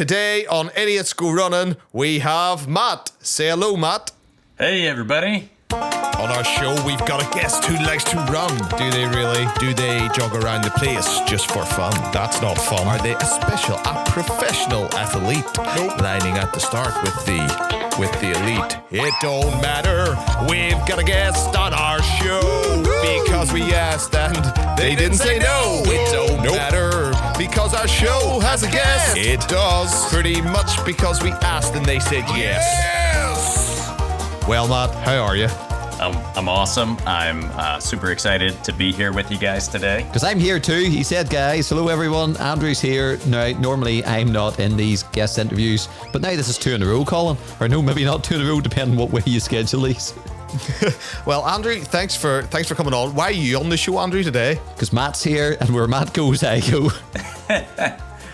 Today on Idiots Go Running, we have Matt. Say hello, Matt. Hey, everybody. On our show, we've got a guest who likes to run. Do they really? Do they jog around the place just for fun? That's not fun. Are they a professional athlete? Nope. Lining at the start with the elite. It don't matter. We've got a guest on our show because we asked and they didn't say no. It don't matter because our show has a guest. It does. Pretty much because we asked and they said yes. Well, Matt, how are you? I'm awesome. I'm super excited to be here with you guys today. Because I'm here too. He said, guys, hello everyone. Andrew's here. Now, normally I'm not in these guest interviews, but now this is 2 in a row, Colin. Or no, maybe not 2 in a row, depending what way you schedule these. Well, Andrew, thanks for coming on. Why are you on the show, Andrew, today? Because Matt's here, and where Matt goes, I go.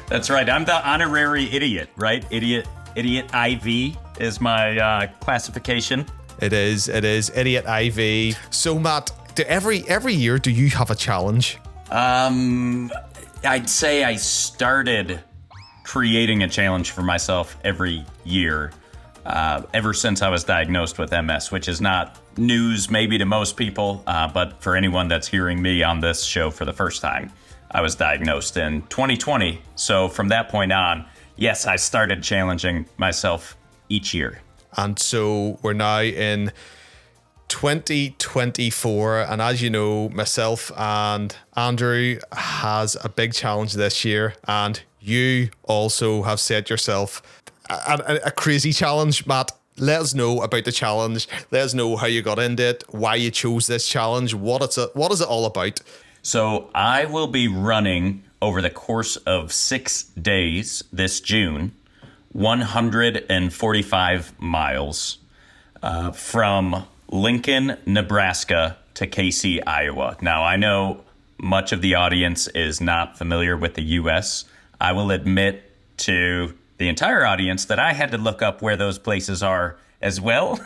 That's right. I'm the honorary idiot, right? Idiot IV is my classification. It is Idiot IV. So, Matt, every year, do you have a challenge? I'd say I started creating a challenge for myself every year ever since I was diagnosed with MS, which is not news maybe to most people, but for anyone that's hearing me on this show for the first time, I was diagnosed in 2020. So from that point on, yes, I started challenging myself each year. And so we're now in 2024. And as you know, myself and Andrew has a big challenge this year. And you also have set yourself a crazy challenge. Matt, let us know about the challenge. Let us know how you got into it, why you chose this challenge, what is it all about? So I will be running over the course of 6 days this June, 145 miles from Lincoln, Nebraska to Casey, Iowa. Now, I know much of the audience is not familiar with the U.S. I will admit to the entire audience that I had to look up where those places are as well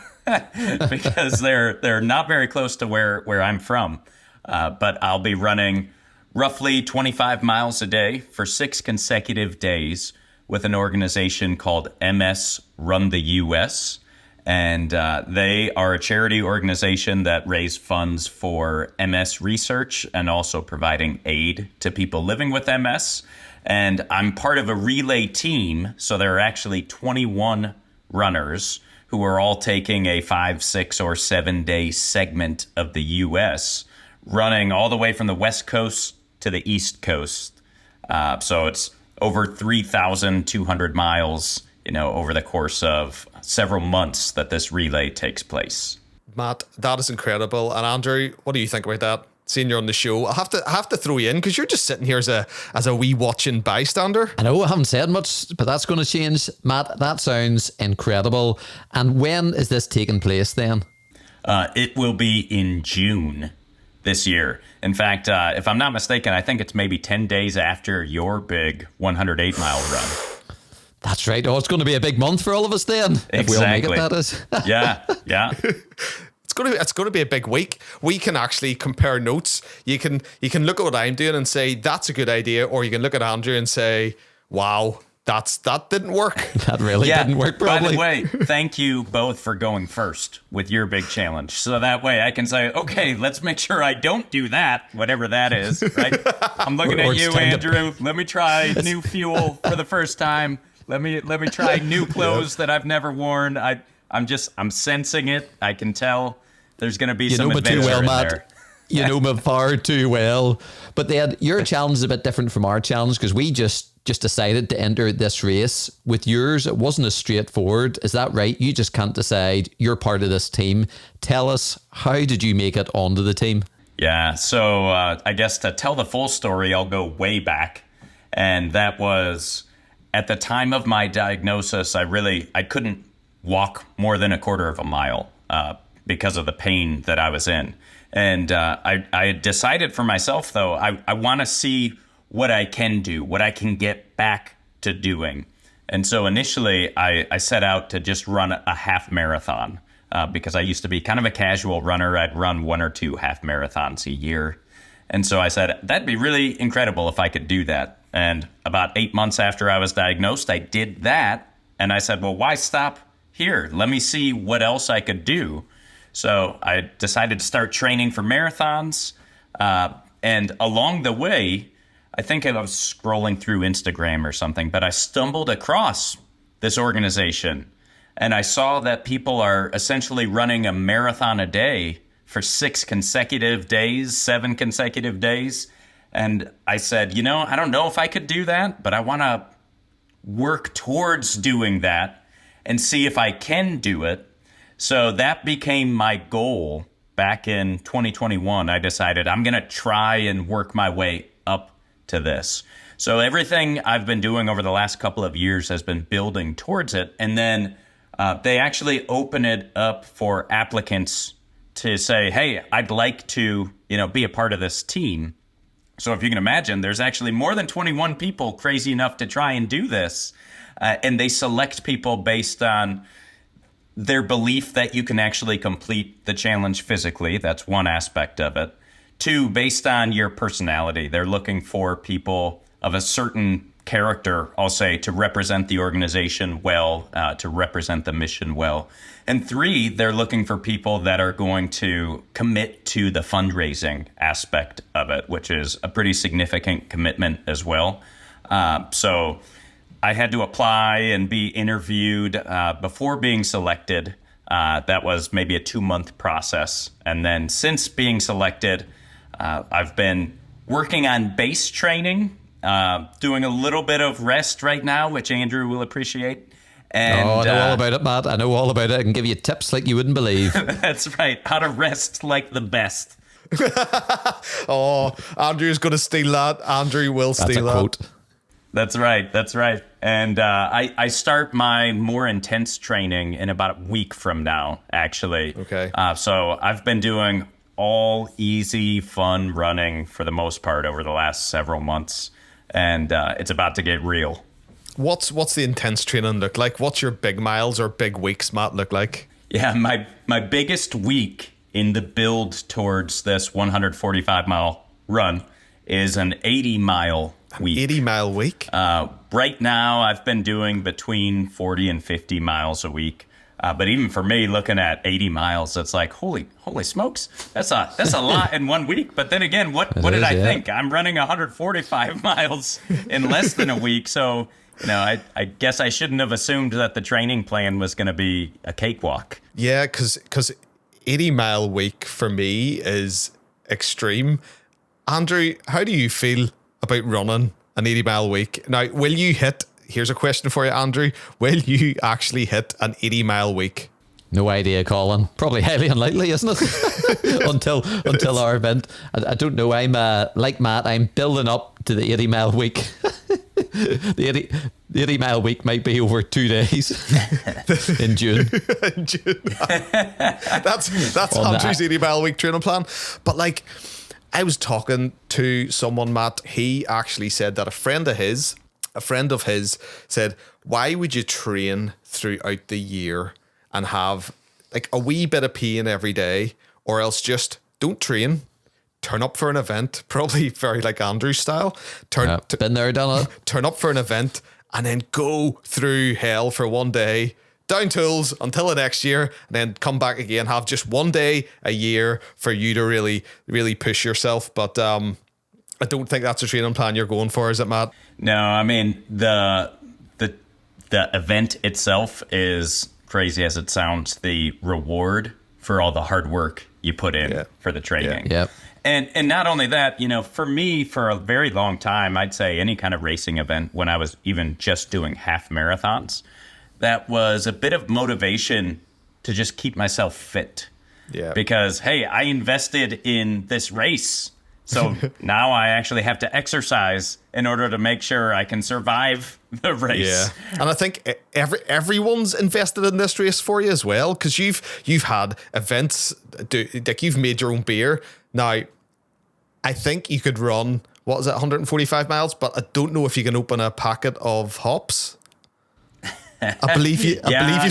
because they're not very close to where I'm from. But I'll be running roughly 25 miles a day for 6 consecutive days with an organization called MS Run the US. And they are a charity organization that raise funds for MS research and also providing aid to people living with MS. And I'm part of a relay team. So there are actually 21 runners who are all taking a 5, 6, or 7 day segment of the US, running all the way from the West Coast to the East Coast. So it's over 3,200 miles, over the course of several months that this relay takes place. Matt, that is incredible. And Andrew, what do you think about that? Seeing you're on the show, I have to throw you in because you're just sitting here as a wee watching bystander. I know I haven't said much, but that's going to change. Matt, that sounds incredible. And when is this taking place then? It will be in June this year. In fact, if I'm not mistaken, I think it's maybe 10 days after your big 108-mile run. That's right. Oh, it's going to be a big month for all of us then. Exactly. If we all make it, that is. Yeah. It's going to be a big week. We can actually compare notes. You can look at what I'm doing and say, that's a good idea. Or you can look at Andrew and say, wow, that didn't work. That really didn't work, probably. By the way, thank you both for going first with your big challenge. So that way I can say, okay, let's make sure I don't do that, whatever that is, right? I'm looking at you, Andrew. Let me try new fuel for the first time. Let me try new clothes that I've never worn. I'm sensing it. I can tell there's going to be some adventure in there. You know me far too well. But then your challenge is a bit different from our challenge because we just decided to enter this race. With yours, it wasn't as straightforward. Is that right? You just can't decide. You're part of this team. Tell us, how did you make it onto the team? Yeah, so I guess to tell the full story, I'll go way back. And that was at the time of my diagnosis, I couldn't walk more than a quarter of a mile because of the pain that I was in. And I had decided for myself, though, I want to see what I can do, what I can get back to doing. And so initially, I set out to just run a half marathon because I used to be kind of a casual runner. I'd run 1 or 2 half marathons a year. And so I said, that'd be really incredible if I could do that. And about 8 months after I was diagnosed, I did that. And I said, well, why stop here? Let me see what else I could do. So I decided to start training for marathons. And along the way, I think I was scrolling through Instagram or something, but I stumbled across this organization. And I saw that people are essentially running a marathon a day for 6 consecutive days, 7 consecutive days. And I said, I don't know if I could do that, but I want to work towards doing that and see if I can do it. So that became my goal back in 2021. I decided I'm going to try and work my way up to this. So everything I've been doing over the last couple of years has been building towards it. And then they actually open it up for applicants to say, hey, I'd like to, be a part of this team. So if you can imagine, there's actually more than 21 people crazy enough to try and do this. And they select people based on their belief that you can actually complete the challenge physically. That's one aspect of it. 2, based on your personality. They're looking for people of a certain character, I'll say, to represent the organization well, to represent the mission well. And 3, they're looking for people that are going to commit to the fundraising aspect of it, which is a pretty significant commitment as well. So I had to apply and be interviewed before being selected. That was maybe a 2-month process. And then since being selected, I've been working on base training, doing a little bit of rest right now, which Andrew will appreciate. And, I know all about it, Matt. I know all about it. I can give you tips like you wouldn't believe. That's right. How to rest like the best. Oh, Andrew's going to steal that. Andrew will steal that. Quote. That's right. That's right. And I start my more intense training in about a week from now, actually. Okay. So I've been doing all easy, fun running for the most part over the last several months. And it's about to get real. What's the intense training look like? What's your big miles or big weeks, Matt, look like? Yeah, my biggest week in the build towards this 145-mile run is an 80-mile week. 80-mile week? Right now, I've been doing between 40 and 50 miles a week. But even for me, looking at 80 miles, it's like, holy smokes, that's a lot in 1 week. But then again, what did I think? I'm running 145 miles in less than a week. So, I guess I shouldn't have assumed that the training plan was going to be a cakewalk. Yeah, because 80-mile week for me is extreme. Andrew, how do you feel about running an 80-mile week? Now, here's a question for you, Andrew. Will you actually hit an 80-mile week? No idea, Colin. Probably highly unlikely, isn't it? until our event. I don't know. I'm like Matt. I'm building up to the 80-mile week. The 80-mile week might be over 2 days in June. In June. That's Andrew's 80-mile week training plan. But I was talking to someone, Matt. He actually said that a friend of his said, why would you train throughout the year and have a wee bit of pain every day, or else just don't train, turn up for an event, probably very like Andrew style, been there, done it. Turn up for an event and then go through hell for 1 day, down tools until the next year, and then come back again, have just 1 day a year for you to really, really push yourself. But I don't think that's a training plan you're going for, is it, Matt? No, I mean, the event itself is, crazy as it sounds, the reward for all the hard work you put in for the training. Yeah. And not only that, for me, for a very long time, I'd say any kind of racing event, when I was even just doing half marathons, that was a bit of motivation to just keep myself fit. Yeah. Because, hey, I invested in this race. So now I actually have to exercise in order to make sure I can survive the race. Yeah, and I think everyone's invested in this race for you as well, because you've had events, you've made your own beer. Now, I think you could run, 145 miles, but I don't know if you can open a packet of hops. I believe you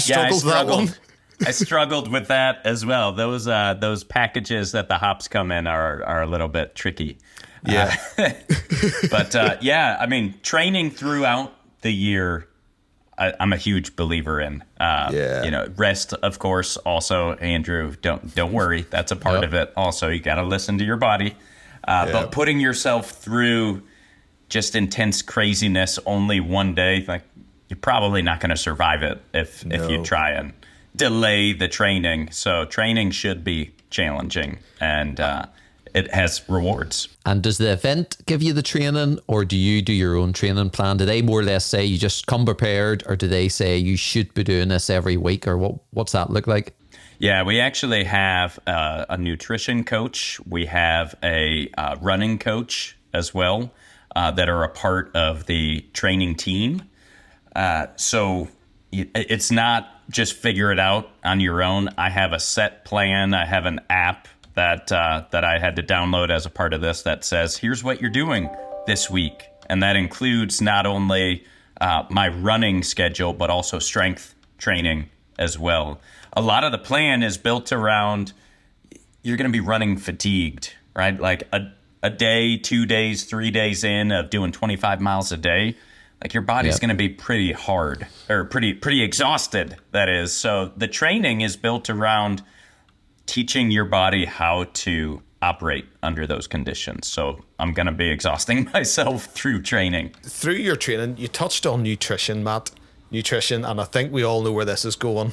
struggled with that one. I struggled with that as well. Those packages that the hops come in are a little bit tricky. Yeah. But yeah, I mean, training throughout the year, I'm a huge believer in. Rest, of course. Also, Andrew, don't worry, that's a part of it. Also, you got to listen to your body. But putting yourself through just intense craziness only one day, like, you're probably not going to survive it if you try and delay the training. So training should be challenging, and it has rewards. And does the event give you the training, or do you do your own training plan? Do they more or less say you just come prepared, or do they say you should be doing this every week, or what's that look like? Yeah, we actually have a nutrition coach. We have a running coach as well that are a part of the training team. So it's not just figure it out on your own. I have a set plan. I have an app that I had to download as a part of this that says, here's what you're doing this week. And that includes not only my running schedule, but also strength training as well. A lot of the plan is built around, you're going to be running fatigued, right? Like a day, 2 days, 3 days in of doing 25 miles a day. Like, your body's going to be pretty hard, or pretty exhausted, that is. So the training is built around teaching your body how to operate under those conditions. So I'm going to be exhausting myself through training. Through your training, you touched on nutrition, Matt. Nutrition, and I think we all know where this is going.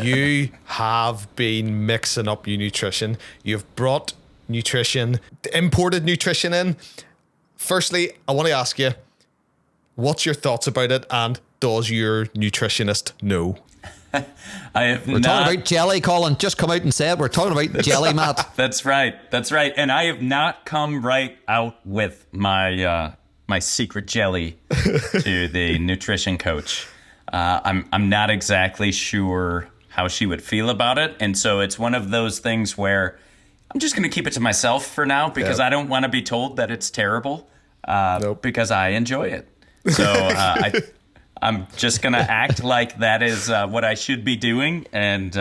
You have been mixing up your nutrition. You've brought nutrition, imported nutrition in. Firstly, I want to ask you, what's your thoughts about it, and does your nutritionist know? We're talking about jelly, Colin. Just come out and say it. We're talking about jelly, Matt. That's right. And I have not come right out with my my secret jelly to the nutrition coach. I'm not exactly sure how she would feel about it, and so it's one of those things where I'm just going to keep it to myself for now, because I don't want to be told that it's terrible, because I enjoy it. So I'm just going to act like that is what I should be doing. And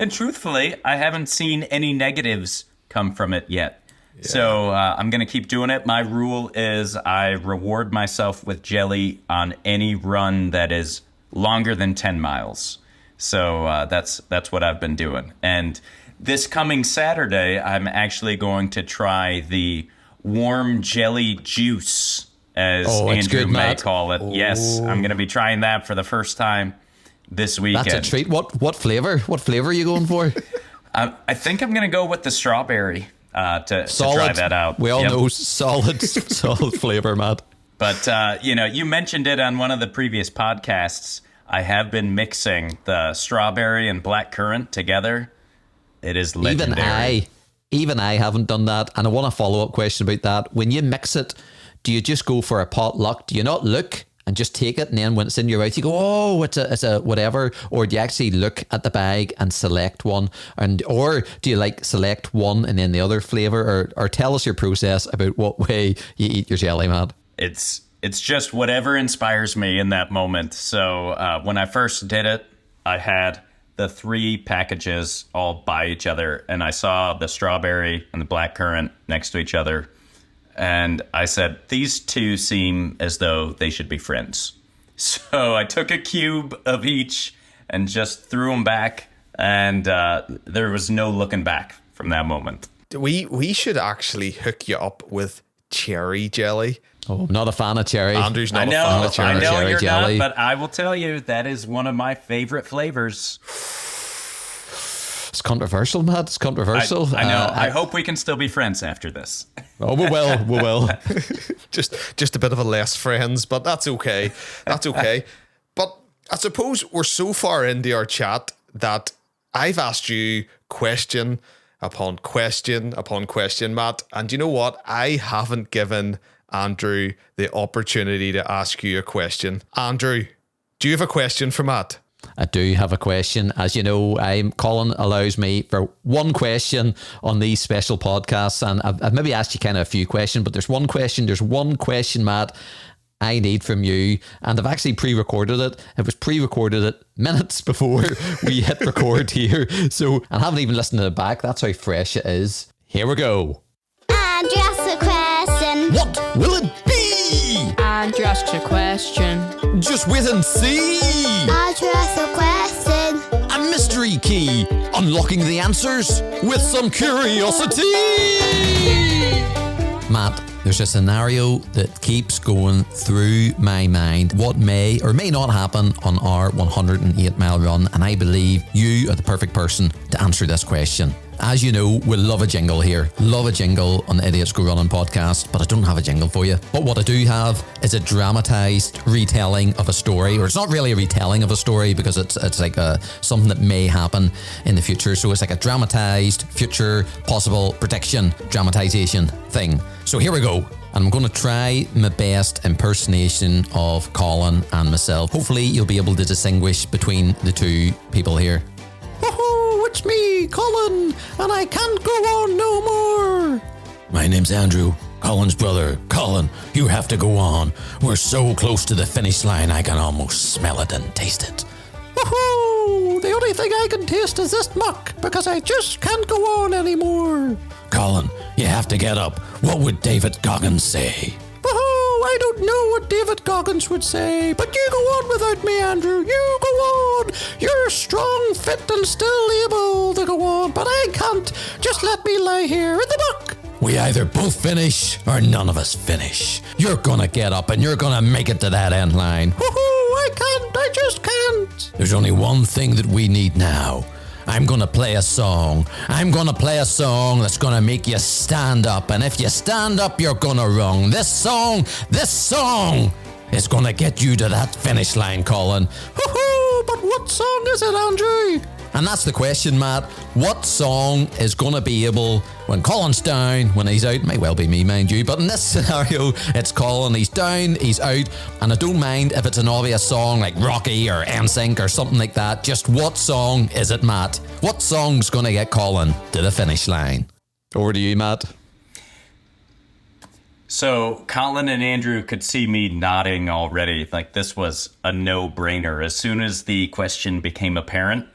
truthfully, I haven't seen any negatives come from it yet. Yeah. So I'm going to keep doing it. My rule is I reward myself with jelly on any run that is longer than 10 miles. So that's what I've been doing. And this coming Saturday, I'm actually going to try the warm jelly juice, as Andrew may call it. Yes, I'm going to be trying that for the first time this weekend. That's a treat. What flavor? What flavor are you going for? I think I'm going to go with the strawberry to try that out. We all know solid flavor, Matt. But, you mentioned it on one of the previous podcasts. I have been mixing the strawberry and blackcurrant together. It is legendary. Even I haven't done that. And I want a follow-up question about that. When you mix it, do you just go for a potluck? Do you not look and just take it, and then when it's in your mouth, you go, oh, it's a whatever? Or do you actually look at the bag and select one? Or do you select one and then the other flavor? Or tell us your process about what way you eat your jelly, Matt. It's just whatever inspires me in that moment. So when I first did it, I had the 3 packages all by each other, and I saw the strawberry and the blackcurrant next to each other. And I said, these two seem as though they should be friends. So I took a cube of each and just threw them back, and there was no looking back from that moment. We should actually hook you up with cherry jelly. Oh, I'm not a fan of cherry. Andrew's not a fan of cherry. I know you're jelly. not, but I will tell you, that is one of my favorite flavors. It's controversial, Matt. It's controversial. I know. I hope we can still be friends after this. Oh, we will. just a bit of a less friends, but that's okay. That's okay. But I suppose we're so far into our chat that I've asked you question upon question upon question, Matt. And you know what? I haven't given Andrew the opportunity to ask you a question. Andrew, do you have a question for Matt? I do have a question. As you know, Colin allows me for one question on these special podcasts, and I've maybe asked you kind of a few questions, but there's one question, Matt, I need from you, and I've actually pre-recorded it. It was pre-recorded it minutes before we hit record here. So I haven't even listened to it back. That's how fresh it is. Here we go. Andrew asks a question. What will it be? Andrew asks a question. Just wait and see. Andrew asks a question. A mystery key, unlocking the answers with some curiosity. Matt, there's a scenario that keeps going through my mind. What may or may not happen on our 108-mile run, and I believe you are the perfect person to answer this question. As you know, we love a jingle here. Love a jingle on the Idiots Go Running podcast, but I don't have a jingle for you. But what I do have is a dramatized retelling of a story, or it's not really a retelling of a story because it's like something that may happen in the future. So it's like a dramatized future possible prediction dramatization thing. So here we go. And I'm going to try my best impersonation of Colin and myself. Hopefully you'll be able to distinguish between the two people here. It's me, Colin, and I can't go on no more. My name's Andrew, Colin's brother. Colin, you have to go on. We're so close to the finish line, I can almost smell it and taste it. Woohoo! The only thing I can taste is this muck, because I just can't go on anymore. Colin, you have to get up. What would David Goggins say? I don't know what David Goggins would say, but you go on without me, Andrew. You go on. You're strong, fit, and still able to go on, but I can't. Just let me lie here in the muck. We either both finish or none of us finish. You're gonna get up and you're gonna make it to that end line. Woohoo! I can't. I just can't. There's only one thing that we need now. I'm gonna play a song. I'm gonna play a song that's gonna make you stand up. And if you stand up, you're gonna run. This song is gonna get you to that finish line, Colin. Woohoo! But what song is it, Andrew? And that's the question, Matt. What song is gonna be able, when Colin's down, when he's out, might well be me, mind you, but in this scenario, it's Colin, he's down, he's out, and I don't mind if it's an obvious song like Rocky or NSYNC or something like that. Just what song is it, Matt? What song's gonna get Colin to the finish line? Over to you, Matt. So Colin and Andrew could see me nodding already, like this was a no-brainer. As soon as the question became apparent,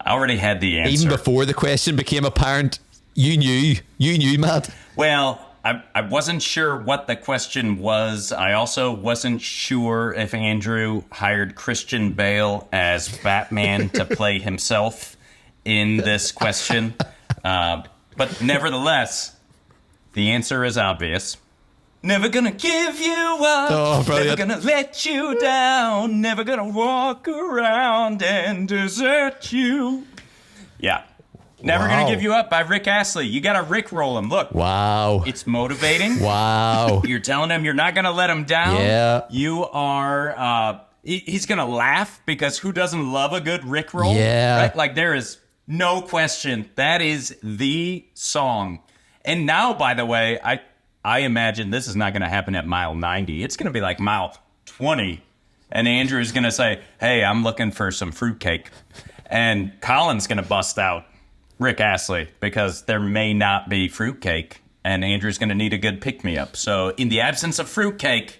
I already had the answer. Even before the question became apparent, you knew, Matt. Well, I wasn't sure what the question was. I also wasn't sure if Andrew hired Christian Bale as Batman to play himself in this question. But nevertheless, the answer is obvious. Never gonna give you up, oh, never gonna let you down, never gonna walk around and desert you. Yeah. Never Gonna Give You Up by Rick Astley. You gotta Rickroll him. Look. Wow. It's motivating. Wow. You're telling him you're not gonna let him down. Yeah. You are, he's gonna laugh because who doesn't love a good Rickroll? Yeah. Right? Like there is no question. That is the song. And now, by the way, I imagine this is not going to happen at mile 90. It's going to be like mile 20. And Andrew's going to say, hey, I'm looking for some fruitcake. And Colin's going to bust out Rick Astley because there may not be fruitcake. And Andrew's going to need a good pick-me-up. So in the absence of fruitcake,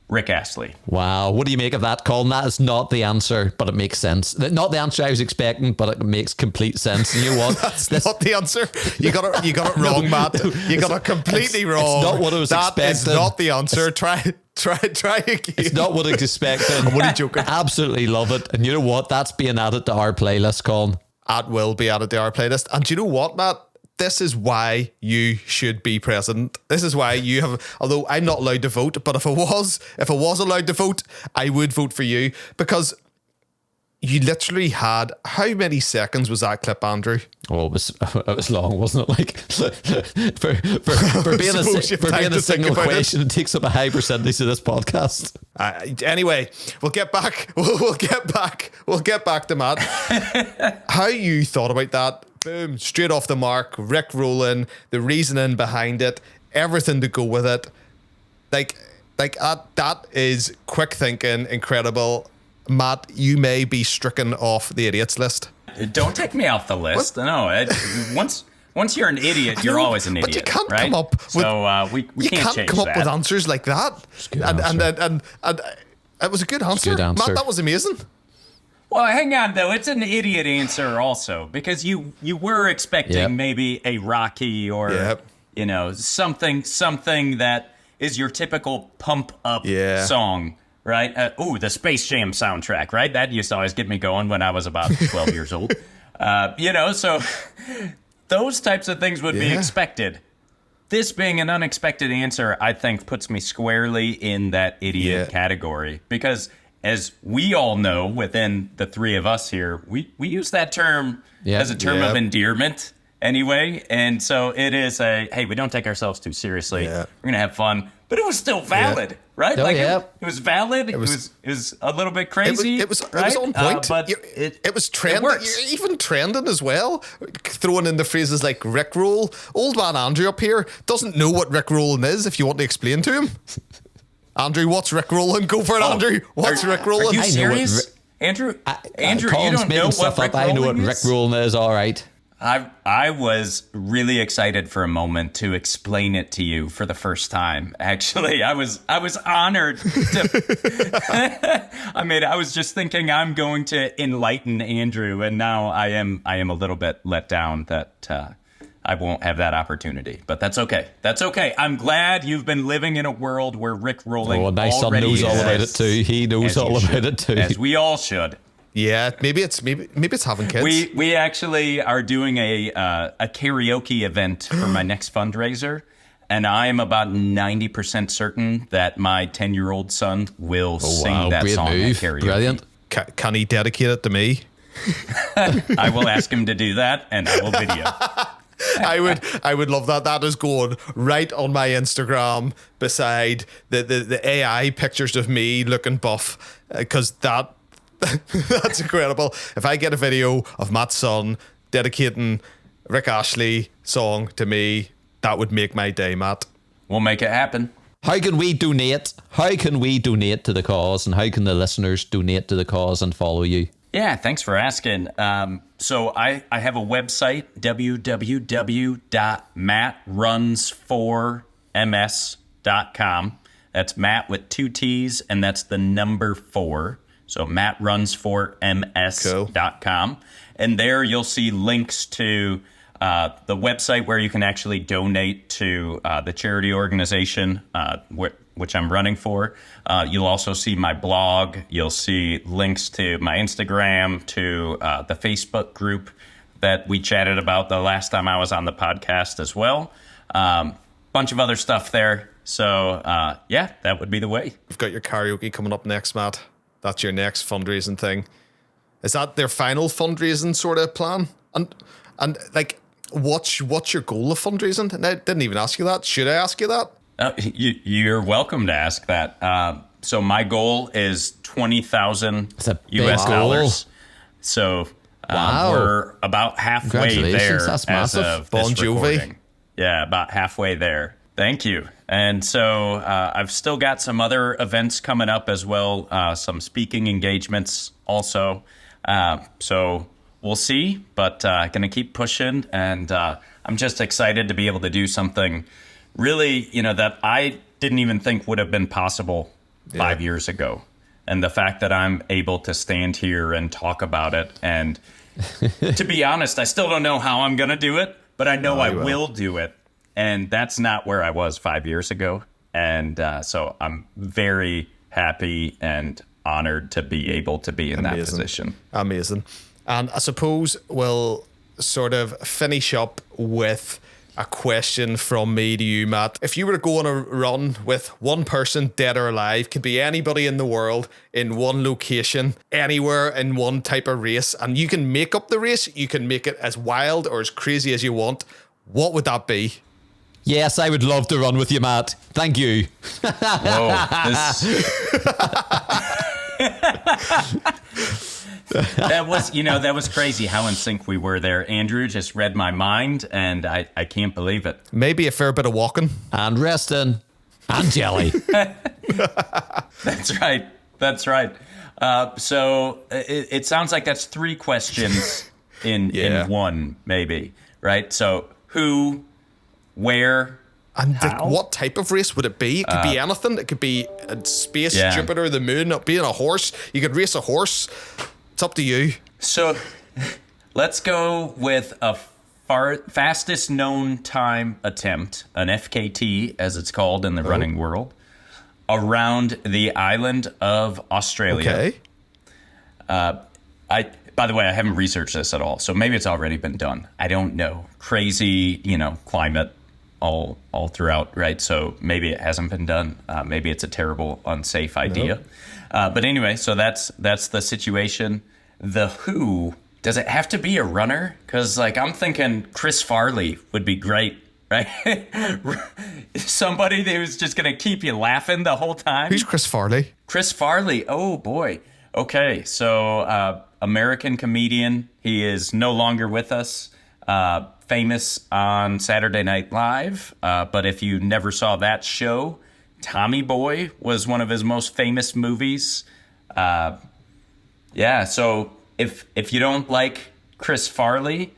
Rick Astley. Wow. What do you make of that, Colin? That is not the answer, but it makes sense. Not the answer I was expecting, but it makes complete sense. And you know what? That's not the answer. You got it wrong, Matt. You got it completely wrong. It's not what I was expecting. That is not the answer. Try again. It's not what I was expecting. I'm only joking. Absolutely love it. And you know what? That's being added to our playlist, Colin. That will be added to our playlist. And do you know what, Matt? This is why you should be president. This is why you have, although I'm not allowed to vote, but if I was allowed to vote, I would vote for you because you literally had, how many seconds was that clip, Andrew? Oh, it was long, wasn't it? Like for being a single question, it takes up a high percentage of this podcast. Anyway, we'll get back to Matt. How you thought about that? Boom, straight off the mark, Rick rolling, the reasoning behind it, everything to go with it. Like that is quick thinking, incredible. Matt, you may be stricken off the idiots list. Don't take me off the list. What? No, once you're an idiot, you're always an idiot. But you can't right? come up with So we you can't can't come up with answers like that. And it was a good answer. Matt, that was amazing. Well, hang on though. It's an idiot answer also because you were expecting maybe a Rocky or you know something that is your typical pump up song, right? The Space Jam soundtrack, right? That used to always get me going when I was about 12 years old. You know, so those types of things would be expected. This being an unexpected answer, I think puts me squarely in that idiot category because as we all know within the three of us here, we use that term as a term of endearment anyway. And so it is hey, we don't take ourselves too seriously. We're going to have fun. But it was still valid, right? Oh, it was valid. It was a little bit crazy. It was on point. But it was trending. You're even trending as well. Throwing in the phrases like Rickroll. Old man Andrew up here doesn't know what Rickrolling is if you want to explain to him. Andrew, what's Rickrolling? Go for it, Andrew. What's Rickrolling? Are you serious? Andrew, you don't know what Rickrolling is? I know what Rickrolling is, all right. I was really excited for a moment to explain it to you for the first time. Actually, I was honored to I was just thinking I'm going to enlighten Andrew, and now I am a little bit let down that I won't have that opportunity. But that's okay. That's okay. I'm glad you've been living in a world where Rickrolling my son knows all about it too. He knows all about it too. As we all should. Yeah, maybe it's having kids. We actually are doing a karaoke event for my next fundraiser, and I am about 90% certain that my 10-year-old son will sing that song at karaoke. Brilliant. Can he dedicate it to me? I will ask him to do that, and I will video. I would love that. That is going right on my Instagram beside the AI pictures of me looking buff, because that's incredible. If I get a video of Matt's son dedicating Rick Ashley song to me, that would make my day, Matt. We'll make it happen. How can we donate? How can we donate to the cause, and how can the listeners donate to the cause and follow you? Yeah, thanks for asking. So I have a website, www.mattruns4ms.com. That's Matt with 2 T's, and that's the number 4. So mattruns4ms.com. And there you'll see links to the website where you can actually donate to the charity organization which I'm running for. You'll also see my blog. You'll see links to my Instagram, to the Facebook group that we chatted about the last time I was on the podcast as well. Bunch of other stuff there. So, that would be the way. You've got your karaoke coming up next, Matt. That's your next fundraising thing. Is that their final fundraising sort of plan? And like, what's your goal of fundraising? And I didn't even ask you that. Should I ask you that? You're welcome to ask that. So my goal is $20,000 US dollars. So we're about halfway there. That's as massive. of Bon this Jovi. recording. Yeah, about halfway there. Thank you. And so I've still got some other events coming up as well, some speaking engagements also. So we'll see, but going to keep pushing. And I'm just excited to be able to do something really, that I didn't even think would have been possible 5 years ago. And the fact that I'm able to stand here and talk about it. And to be honest, I still don't know how I'm going to do it, but I know I will do it. And that's not where I was 5 years ago. And so I'm very happy and honored to be able to be in that position. Amazing. And I suppose we'll sort of finish up with a question from me to you, Matt. If you were to go on a run with one person, dead or alive, could be anybody in the world, in one location, anywhere, in one type of race, and you can make up the race, you can make it as wild or as crazy as you want, what would that be? Yes, I would love to run with you, Matt. Thank you. Whoa. That was crazy how in sync we were there. Andrew just read my mind, and I can't believe it. Maybe a fair bit of walking. And resting. And jelly. That's right. So it sounds like that's 3 questions in one, maybe, right? So who, where, And how? what type of race would it be? It could be anything. It could be space, Yeah. Jupiter, the moon, being a horse. You could race a horse. It's up to you. So let's go with a fastest known time attempt, an FKT as it's called in the running world, around the island of Australia. Okay. By the way, I haven't researched this at all, so maybe it's already been done. I don't know. Crazy, climate all throughout, right? So maybe it hasn't been done. Maybe it's a terrible, unsafe idea. But anyway, so that's the situation. The who, does it have to be a runner? Because I'm thinking Chris Farley would be great, right? Somebody who's just going to keep you laughing the whole time. Who's Chris Farley? Chris Farley. Oh, boy. Okay, so American comedian. He is no longer with us. Famous on Saturday Night Live. But if you never saw that show, Tommy Boy was one of his most famous movies. Yeah, so if you don't like Chris Farley,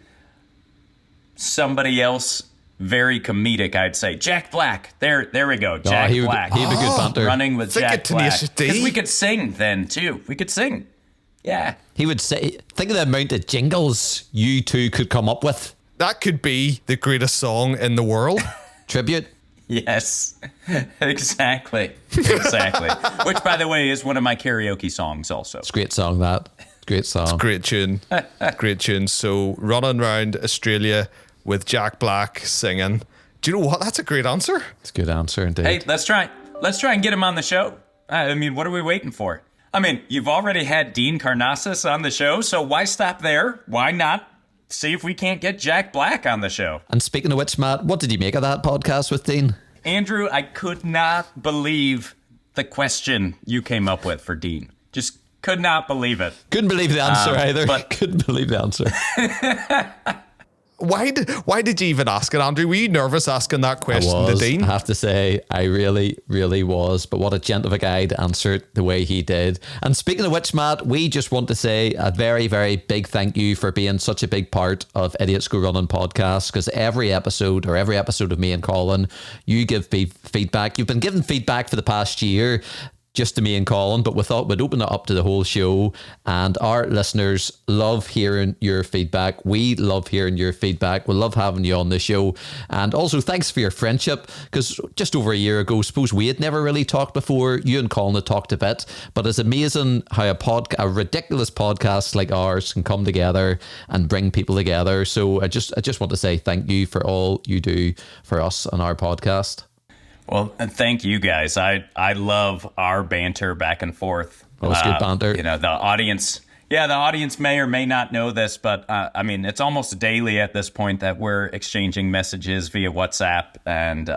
somebody else very comedic, I'd say. Jack Black. There we go. Jack Black. He'd be good banter. Running with Think Jack of Black. Tenacious D. Because we could sing then, too. We could sing. Yeah. He would say, think of the amount of jingles you two could come up with. That could be the greatest song in the world. Tribute. Yes. Exactly. Exactly. Which, by the way, is one of my karaoke songs also. It's a great song, that. Great song. Great tune. Great tune. So, running around Australia with Jack Black singing. Do you know what? That's a great answer. It's a good answer, indeed. Hey, let's try and get him on the show. I mean, what are we waiting for? I mean, you've already had Dean Karnassus on the show, so why stop there? Why not see if we can't get Jack Black on the show? And speaking of which, Matt, what did you make of that podcast with Dean? Andrew, I could not believe the question you came up with for Dean. Just could not believe it. Couldn't believe the answer either. but- Couldn't believe the answer. Why did you even ask it, Andrew? Were you nervous asking that question to Dean? I have to say, I really, really was. But what a gent of a guy to answer it the way he did. And speaking of which, Matt, we just want to say a very, very big thank you for being such a big part of Idiots Go Running podcast, because every episode of me and Colin, you give feedback. You've been giving feedback for the past year, just to me and Colin, but we thought we'd open it up to the whole show, and our listeners love hearing your feedback. We love hearing your feedback. We love having you on the show. And also thanks for your friendship, because just over a year ago, suppose we had never really talked before. You and Colin had talked a bit, but it's amazing how a ridiculous podcast like ours can come together and bring people together. So I just want to say thank you for all you do for us on our podcast. Well, and thank you guys. I love our banter back and forth. Oh, it's good banter. The audience may or may not know this, but I mean, it's almost daily at this point that we're exchanging messages via WhatsApp and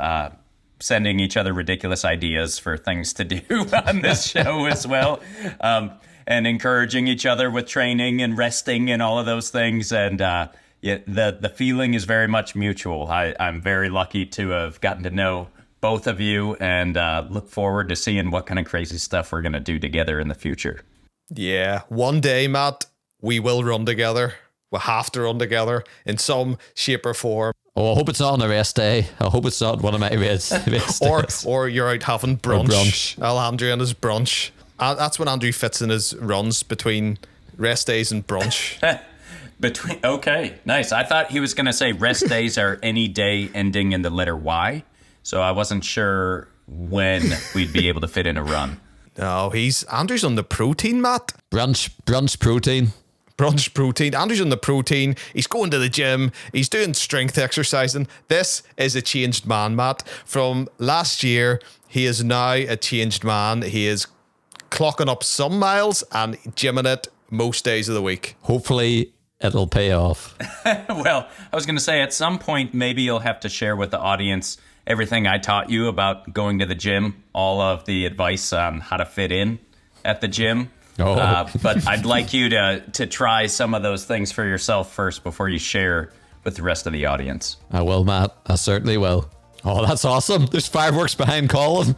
sending each other ridiculous ideas for things to do on this show as well. And encouraging each other with training and resting and all of those things. And the feeling is very much mutual. I'm very lucky to have gotten to know both of you, and look forward to seeing what kind of crazy stuff we're going to do together in the future. Yeah, one day, Matt, we will run together. We'll have to run together in some shape or form. Oh, I hope it's not on a rest day. I hope it's not one of my rest days. Or you're out having brunch. Or brunch. Andrew and his brunch. That's when Andrew fits in his runs between rest days and brunch. Okay, nice. I thought he was going to say rest days are any day ending in the letter Y. So I wasn't sure when we'd be able to fit in a run. No, Andrew's on the protein, Matt. Brunch protein. Brunch protein. Andrew's on the protein. He's going to the gym. He's doing strength exercising. This is a changed man, Matt. From last year, he is now a changed man. He is clocking up some miles and gymming it most days of the week. Hopefully it'll pay off. Well, I was going to say at some point, maybe you'll have to share with the audience everything I taught you about going to the gym, all of the advice on how to fit in at the gym. Oh. But I'd like you to try some of those things for yourself first before you share with the rest of the audience. I will, Matt. I certainly will. Oh, that's awesome. There's fireworks behind Colin.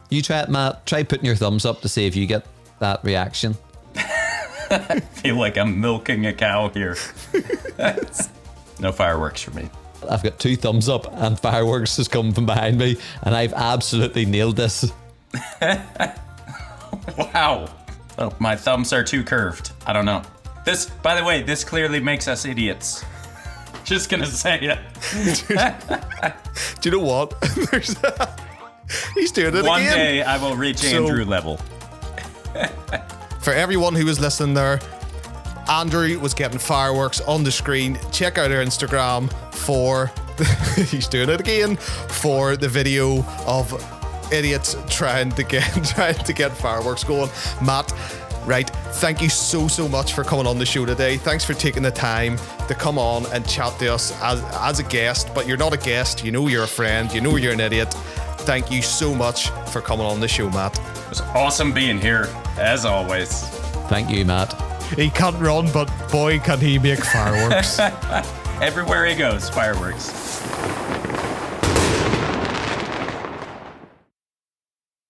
You try it, Matt. Try putting your thumbs up to see if you get that reaction. I feel like I'm milking a cow here. No fireworks for me. I've got 2 thumbs up and fireworks is coming from behind me and I've absolutely nailed this. Wow. Oh, my thumbs are too curved. I don't know. This, by the way, this clearly makes us idiots. Just gonna say it. Do you know what? He's doing it One again. day I will reach Andrew level. For everyone who was listening there, Andrew was getting fireworks on the screen. Check out our Instagram for he's doing it again for the video of idiots trying to get fireworks going. Matt, right, thank you so much for coming on the show today. Thanks for taking the time to come on and chat to us as a guest, but you're not a guest, you know you're a friend, you know you're an idiot. Thank you so much for coming on the show, Matt. It was awesome being here, as always. Thank you, Matt. He can't run, but boy can he make fireworks. Everywhere he goes, fireworks.